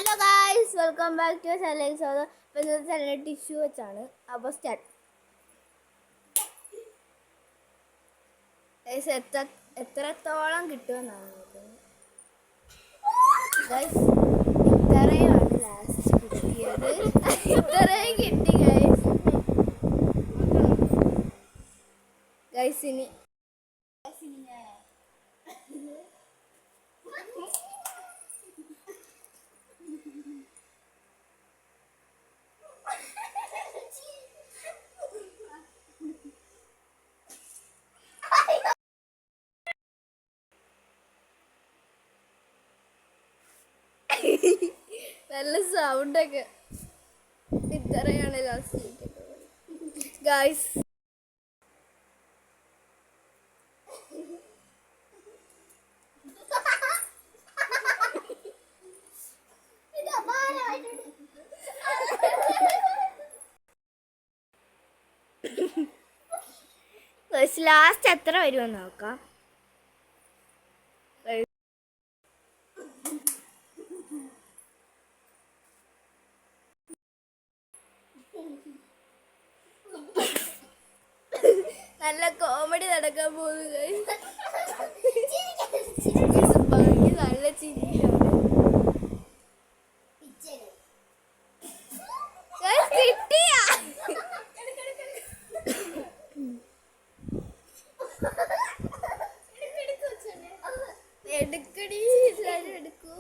Hello guys, welcome back to channel. അപ്പോൾ ഇന്നത്തെ channel tissue വെച്ചാണ്. അപ്പോൾ സ്റ്റാർട്ട് ഗൈസ്. എത്രത്തോളം കിട്ടുമെന്നാണ് ഗൈസ്. ഇത്രയുമാണ് ലാസ്റ്റ് കിട്ടിയത്. ഇത്രയും കിട്ടി ഗൈസ്. ഇനി നല്ല സൗണ്ടൊക്കെ. ഇത്രയാണ് ലാസ്റ്റ് ഗൈസ്. ലാസ്റ്റ് എത്ര വരുമെന്ന് നോക്കാം. നല്ല കോമഡി നടക്കാൻ പോകുന്നു. നല്ല ചിരിയാണ്. കിട്ടിയാ എടുക്കടി, എല്ലാരും എടുക്കൂ.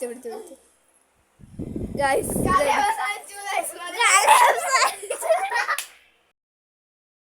പിടിച്ചു ഗൈസ്.